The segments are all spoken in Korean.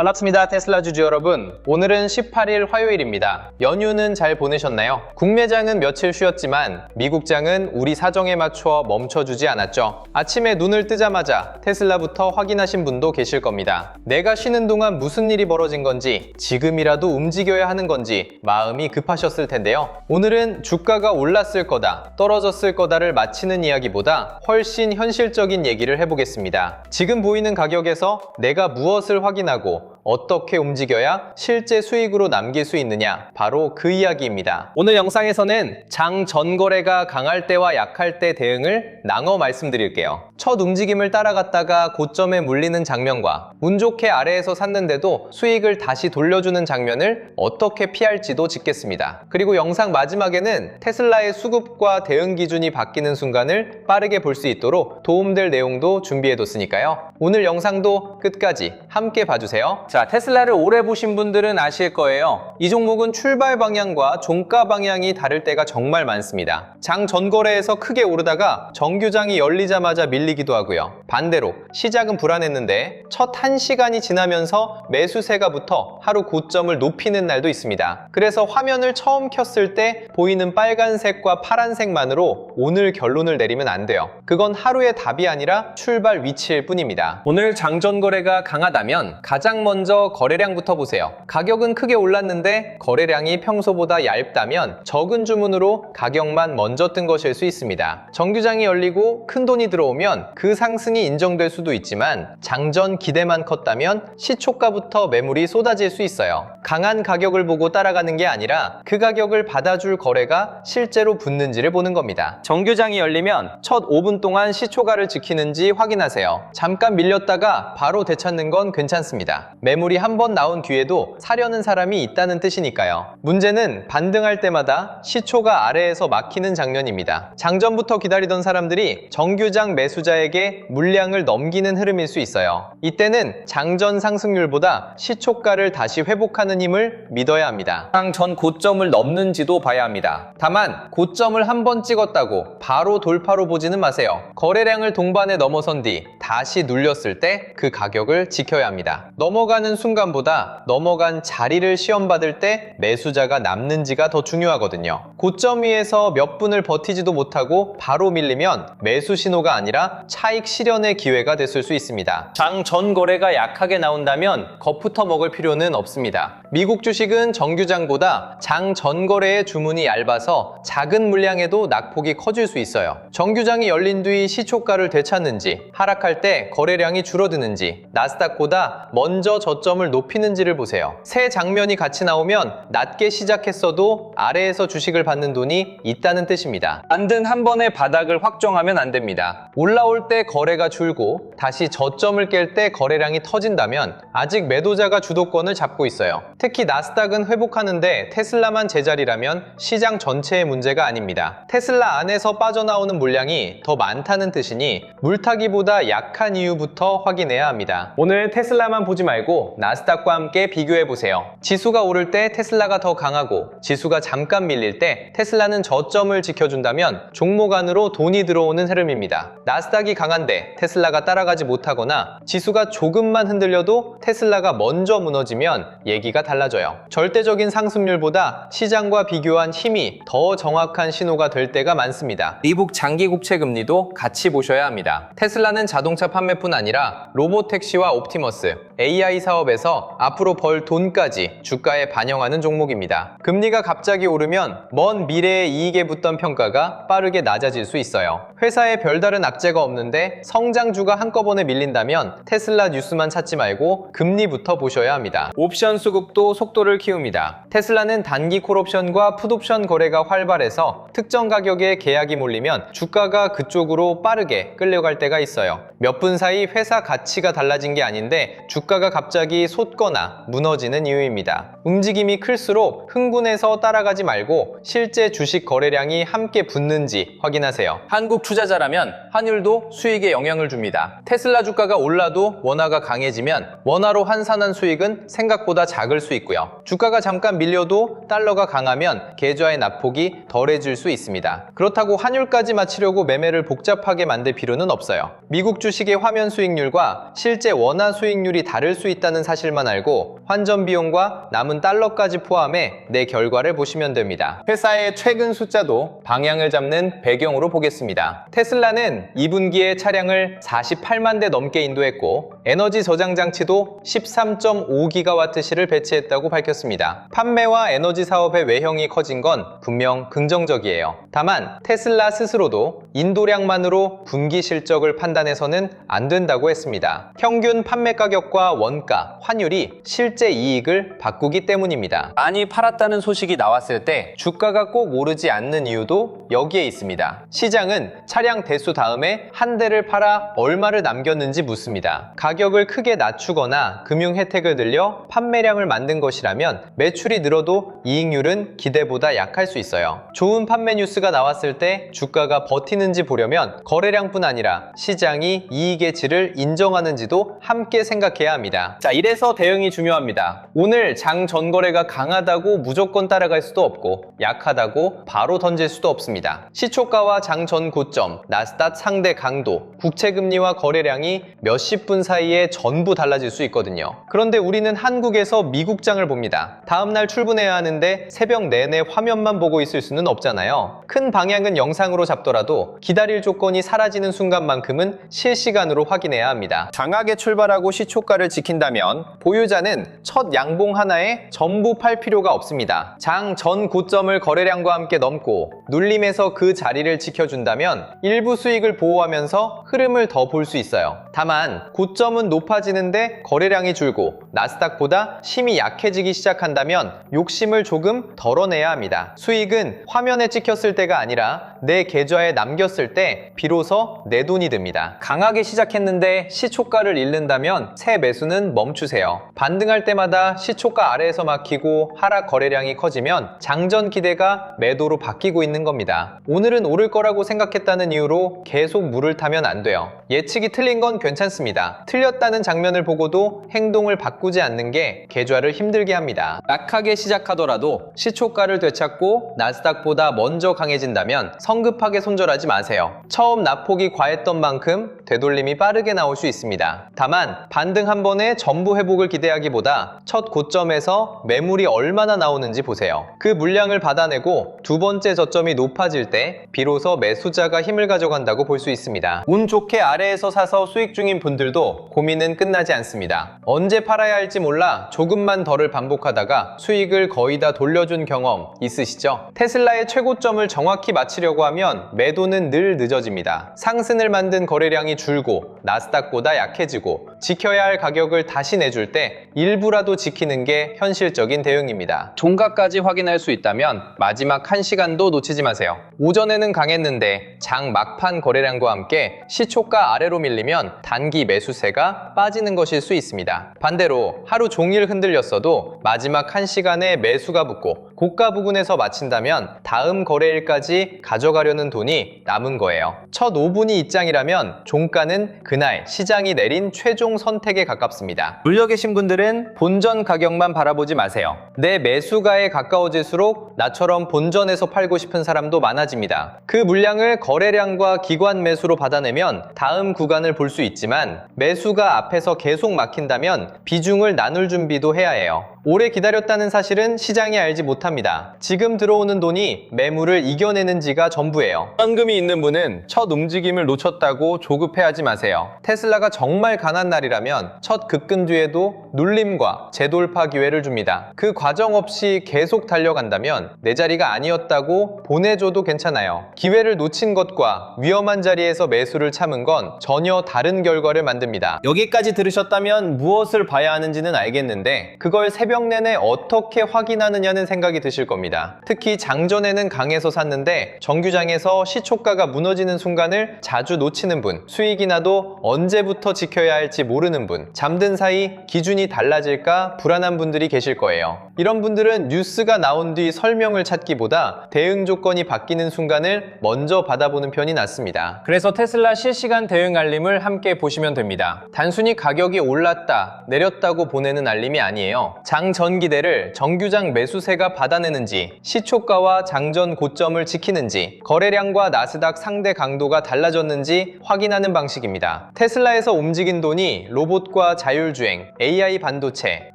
반갑습니다. 테슬라 주주 여러분. 오늘은 18일 화요일입니다. 연휴는 잘 보내셨나요? 국내장은 며칠 쉬었지만 미국장은 우리 사정에 맞춰 멈춰주지 않았죠. 아침에 눈을 뜨자마자 테슬라부터 확인하신 분도 계실 겁니다. 내가 쉬는 동안 무슨 일이 벌어진 건지, 지금이라도 움직여야 하는 건지 마음이 급하셨을 텐데요. 오늘은 주가가 올랐을 거다, 떨어졌을 거다를 맞히는 이야기보다 훨씬 현실적인 얘기를 해보겠습니다. 지금 보이는 가격에서 내가 무엇을 확인하고 어떻게 움직여야 실제 수익으로 남길 수 있느냐, 바로 그 이야기입니다. 오늘 영상에서는 장 전거래가 강할 때와 약할 때 대응을 나눠 말씀드릴게요. 첫 움직임을 따라갔다가 고점에 물리는 장면과 운 좋게 아래에서 샀는데도 수익을 다시 돌려주는 장면을 어떻게 피할지도 짚겠습니다. 그리고 영상 마지막에는 테슬라의 수급과 대응 기준이 바뀌는 순간을 빠르게 볼 수 있도록 도움될 내용도 준비해뒀으니까요. 오늘 영상도 끝까지 함께 봐주세요. 자, 테슬라를 오래 보신 분들은 아실 거예요. 이 종목은 출발 방향과 종가 방향이 다를 때가 정말 많습니다. 장 전거래에서 크게 오르다가 정규장이 열리자마자 밀리기도 하고요. 반대로 시작은 불안했는데 첫 1시간이 지나면서 매수세가 붙어 하루 고점을 높이는 날도 있습니다. 그래서 화면을 처음 켰을 때 보이는 빨간색과 파란색만으로 오늘 결론을 내리면 안 돼요. 그건 하루의 답이 아니라 출발 위치일 뿐입니다. 오늘 장전거래가 강하다면 가장 먼저 거래량부터 보세요. 가격은 크게 올랐는데 거래량이 평소보다 얇다면 적은 주문으로 가격만 먼저 뜬 것일 수 있습니다. 정규장이 열리고 큰 돈이 들어오면 그 상승이 인정될 수도 있지만 장전 기대만 컸다면 시초가부터 매물이 쏟아질 수 있어요. 강한 가격을 보고 따라가는 게 아니라 그 가격을 받아줄 거래가 실제로 붙는지를 보는 겁니다. 정규장이 열리면 첫 5분 동안 시초가를 지키는지 확인하세요. 잠깐 밀렸다가 바로 되찾는 건 괜찮습니다. 매물이 한 번 나온 뒤에도 사려는 사람이 있다는 뜻이니까요. 문제는 반등할 때마다 시초가 아래에서 막히는 장면입니다. 장전부터 기다리던 사람들이 정규장 매수자에게 물량을 넘기는 흐름일 수 있어요. 이때는 장전 상승률보다 시초가를 다시 회복하는 힘을 믿어야 합니다. 전 고점을 넘는지도 봐야 합니다. 다만 고점을 한 번 찍었다고 바로 돌파로 보지는 마세요. 거래량을 동반에 넘어선 뒤 다시 눌렸을 때 그 가격을 지켜야 합니다. 넘어가는 순간보다 넘어간 자리를 시험받을 때 매수자가 남는지가 더 중요하거든요. 고점 위에서 몇 분을 버티지도 못하고 바로 밀리면 매수 신호가 아니라 차익 실현의 기회가 됐을 수 있습니다. 장 전 거래가 약하게 나온다면 겁부터 먹을 필요는 없습니다. 미국 주식은 정규장보다 장 전 거래의 주문이 얇아서 작은 물량에도 낙폭이 커질 수 있어요. 정규장이 열린 뒤 시초가를 되찾는지, 하락할 때 거래량이 줄어드는지, 나스닥보다 먼저 저점을 높이는지를 보세요. 새 장면이 같이 나오면 낮게 시작했어도 아래에서 주식을 받는 돈이 있다는 뜻입니다. 단든 한 번에 바닥을 확정하면 안 됩니다. 올라올 때 거래가 줄고 다시 저점을 깰 때 거래량이 터진다면 아직 매도자가 주도권을 잡고 있어요. 특히 나스닥은 회복하는데 테슬라만 제자리라면 시장 전체의 문제가 아닙니다. 테슬라 안에서 빠져나오는 물량이 더 많다는 뜻이니 물타기보다 약한 이유부터 확인해야 합니다. 오늘 테슬라만 보지 말고 나스닥과 함께 비교해보세요. 지수가 오를 때 테슬라가 더 강하고 지수가 잠깐 밀릴 때 테슬라는 저점을 지켜준다면 종목 안으로 돈이 들어오는 흐름입니다. 나스닥이 강한데 테슬라가 따라가지 못하거나 지수가 조금만 흔들려도 테슬라가 먼저 무너지면 얘기가 달라져요. 절대적인 상승률보다 시장과 비교한 힘이 더 정확한 신호가 될 때가 많습니다. 미국 장기 국채 금리도 같이 보셔야 합니다. 테슬라는 자동차 판매뿐 아니라 로보택시와 옵티머스, AI 사업에서 앞으로 벌 돈까지 주가에 반영하는 종목입니다. 금리가 갑자기 오르면 먼 미래의 이익에 붙던 평가가 빠르게 낮아질 수 있어요. 회사에 별다른 악재가 없는데 성장주가 한꺼번에 밀린다면 테슬라 뉴스만 찾지 말고 금리부터 보셔야 합니다. 옵션 수급도 속도를 키웁니다. 테슬라는 단기 콜옵션과 풋옵션 거래가 활발해서 특정 가격에 계약이 몰리면 주가가 그쪽으로 빠르게 끌려갈 때가 있어요. 몇 분 사이 회사 가치가 달라진 게 아닌데 주가가 갑자기 솟거나 무너지는 이유입니다. 움직임이 클수록 흥분해서 따라가지 말고 실제 주식 거래량이 함께 붙는지 확인하세요. 한국 투자자라면 환율도 수익에 영향을 줍니다. 테슬라 주가가 올라도 원화가 강해지면 원화로 환산한 수익은 생각보다 작을 수 있고요. 주가가 잠깐 밀려도 달러가 강하면 계좌의 낙폭이 덜해질 수 있습니다. 그렇다고 환율까지 맞추려고 매매를 복잡하게 만들 필요는 없어요. 미국 주식의 화면 수익률과 실제 원화 수익률이 다를 수 있다는 있다는 사실만 알고 환전 비용과 남은 달러까지 포함해 내 결과를 보시면 됩니다. 회사의 최근 숫자도 방향을 잡는 배경으로 보겠습니다. 테슬라는 2분기에 차량을 48만 대 넘게 인도했고 에너지 저장 장치도 13.5GWh를 배치했다고 밝혔습니다. 판매와 에너지 사업의 외형이 커진 건 분명 긍정적이에요. 다만 테슬라 스스로도 인도량만으로 분기 실적을 판단해서는 안 된다고 했습니다. 평균 판매 가격과 원가, 환율이 실제 이익을 바꾸기 때문입니다. 많이 팔았다는 소식이 나왔을 때 주가가 꼭 오르지 않는 이유도 여기에 있습니다. 시장은 차량 대수 다음에 한 대를 팔아 얼마를 남겼는지 묻습니다. 가격을 크게 낮추거나 금융 혜택을 늘려 판매량을 만든 것이라면 매출이 늘어도 이익률은 기대보다 약할 수 있어요. 좋은 판매 뉴스가 나왔을 때 주가가 버티는지 보려면 거래량뿐 아니라 시장이 이익의 질을 인정하는지도 함께 생각해야 합니다. 자, 이래서 대응이 중요합니다. 오늘 장 전거래가 강하다고 무조건 따라갈 수도 없고 약하다고 바로 던질 수도 없습니다. 시초가와 장 전 고점, 나스닥 상대 강도, 국채금리와 거래량이 몇십 분 사이에 전부 달라질 수 있거든요. 그런데 우리는 한국에서 미국장을 봅니다. 다음날 출근해야 하는데 새벽 내내 화면만 보고 있을 수는 없잖아요. 큰 방향은 영상으로 잡더라도 기다릴 조건이 사라지는 순간만큼은 실시간으로 확인해야 합니다. 강하게 출발하고 시초가를 지킨다면 보유자는 첫 양봉 하나에 전부 팔 필요가 없습니다. 장 전 고점을 거래량과 함께 넘고 눌림에서 그 자리를 지켜준다면 일부 수익을 보호하면서 흐름을 더 볼 수 있어요. 다만 고점은 높아지는데 거래량이 줄고 나스닥보다 힘이 약해지기 시작한다면 욕심을 조금 덜어내야 합니다. 수익은 화면에 찍혔을 때가 아니라 내 계좌에 남겼을 때 비로소 내 돈이 듭니다. 강하게 시작했는데 시초가를 잃는다면 새 매수는 멈추세요. 반등할 때마다 시초가 아래에서 막히고 하락 거래량이 커지면 장전 기대가 매도로 바뀌고 있는 겁니다. 오늘은 오를 거라고 생각했다는 이유로 계속 물을 타면 안 돼요. 예측이 틀린 건 괜찮습니다. 틀렸다는 장면을 보고도 행동을 바꾸지 않는 게 계좌를 힘들게 합니다. 약하게 시작하더라도 시초가를 되찾고 나스닥보다 먼저 강해진다면 성급하게 손절하지 마세요. 처음 낙폭이 과했던 만큼 되돌림이 빠르게 나올 수 있습니다. 다만 반등 한 번에 전부 회복을 기대하기보다 첫 고점에서 매물이 얼마나 나오는지 보세요. 그 물량을 받아내고 두 번째 저점이 높아질 때 비로소 매수자가 힘을 가져간다고 볼 수 있습니다. 운 좋게 아래에서 사서 수익 중인 분들도 고민은 끝나지 않습니다. 언제 팔아야 할지 몰라 조금만 덜을 반복하다가 수익을 거의 다 돌려준 경험 있으시죠? 테슬라의 최고점을 정확히 맞추려고 하면 매도는 늘 늦어집니다. 상승을 만든 거래량이 줄고 나스닥보다 약해지고 지켜야 할 가격을 다시 내줄 때 일부라도 지키는 게 현실적인 대응입니다. 종가까지 확인할 수 있다면 마지막 1시간도 놓치지 마세요. 오전에는 강했는데 장 막판 거래량과 함께 시초가 아래로 밀리면 단기 매수세가 빠지는 것일 수 있습니다. 반대로 하루 종일 흔들렸어도 마지막 1시간에 매수가 붙고 고가 부근에서 마친다면 다음 거래일까지 가져가려는 돈이 남은 거예요. 첫 5분이 입장이라면 종가는 그날 시장이 내린 최종 선택에 가깝습니다. 물려 계신 분들은 본전 가격만 바라보지 마세요. 내 매수가에 가까워질수록 나처럼 본전에서 팔고 싶은 사람도 많아집니다. 그 물량을 거래량과 기관 매수로 받아내면 다음 구간을 볼 수 있지만 매수가 앞에서 계속 막힌다면 비중을 나눌 준비도 해야 해요. 오래 기다렸다는 사실은 시장이 알지 못합니다. 지금 들어오는 돈이 매물을 이겨내는지가 전부예요. 현금이 있는 분은 첫 움직임을 놓쳤다고 조급해하지 마세요. 테슬라가 정말 강한 날이라면 첫 급등 뒤에도 눌림과 재돌파 기회를 줍니다. 그 과정 없이 계속 달려간다면 내 자리가 아니었다고 보내줘도 괜찮아요. 기회를 놓친 것과 위험한 자리에서 매수를 참은 건 전혀 다른 결과를 만듭니다. 여기까지 들으셨다면 무엇을 봐야 하는지는 알겠는데 그걸 새벽 내내 어떻게 확인하느냐는 생각이 드실 겁니다. 특히 장전에는 강해서 샀는데 정규장에서 시초가가 무너지는 순간을 자주 놓치는 분, 수익이 나도 언제부터 지켜야 할지 모르는 분, 잠든 사이 기준이 달라질까 불안한 분들이 계실 거예요. 이런 분들은 뉴스가 나온 뒤 설명을 찾기보다 대응 조건이 바뀌는 순간을 먼저 받아보는 편이 낫습니다. 그래서 테슬라 실시간 대응 알림을 함께 보시면 됩니다. 단순히 가격이 올랐다, 내렸다고 보내는 알림이 아니에요. 장 전기대를 정규장 매수세가 받아내는지, 시초가와 장전 고점을 지키는지, 거래량과 나스닥 상대 강도가 달라졌는지 확인하는 방식입니다. 테슬라에서 움직인 돈이 로봇과 자율주행, AI 반도체,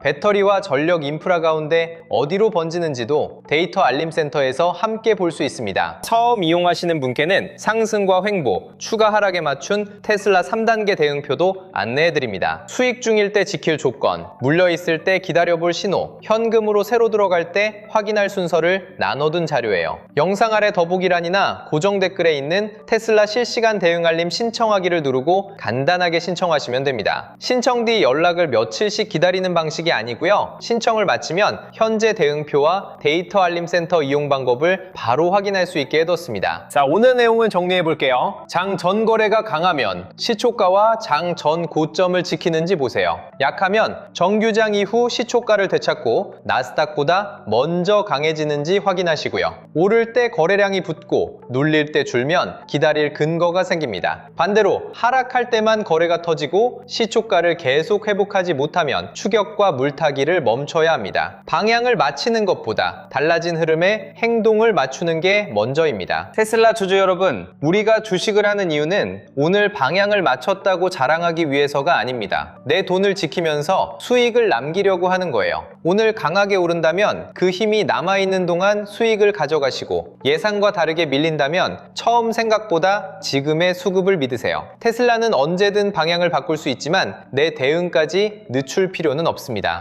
배터리와 전력 인프라 가운데 어디로 번지는지도 데이터 알림센터에서 함께 볼 수 있습니다. 처음 이용하시는 분께는 상승과 횡보, 추가 하락에 맞춘 테슬라 3단계 대응표도 안내해드립니다. 수익 중일 때 지킬 조건, 물려있을 때 기다려볼 신호, 현금으로 새로 들어갈 때 확인할 순서를 나눠둔 자료예요. 영상 아래 더보기란이나 고정 댓글에 있는 테슬라 실시간 대응 알림 신청하기를 누르고 간단하게 신청하시면 됩니다. 신청 뒤 연락을 며칠씩 기다리는 방식이 아니고요. 신청을 마치면 현재 대응표와 데이터 알림 센터 이용 방법을 바로 확인할 수 있게 해뒀습니다. 자, 오늘 내용은 정리해 볼게요. 장 전 거래가 강하면 시초가와 장 전 고점을 지키는지 보세요. 약하면 정규장 이후 시초가를 되찾고 나스닥보다 먼저 강해지는지 확인하시고요. 오를 때 거래량이 붙고 눌릴 때 줄면 기다릴 근거가 생깁니다. 반대로 하락할 때만 거래가 터지고 시초가를 계속 회복하지 못하면 추격과 물타기를 멈춰야 합니다. 방향을 맞추는 것보다 달라진 흐름에 행동을 맞추는 게 먼저입니다. 테슬라 주주 여러분, 우리가 주식을 하는 이유는 오늘 방향을 맞췄다고 자랑하기 위해서가 아닙니다. 내 돈을 지키면서 수익을 남기려고 하는 거예요. 오늘 강하게 오른다면 그 힘이 남아있는 동안 수익을 가져가시고, 예상과 다르게 밀린다면 처음 생각보다 지금의 수급을 믿으세요. 테슬라는 언제든 방향을 바꿀 수 있지만 내 대응까지 늦출 필요는 없습니다.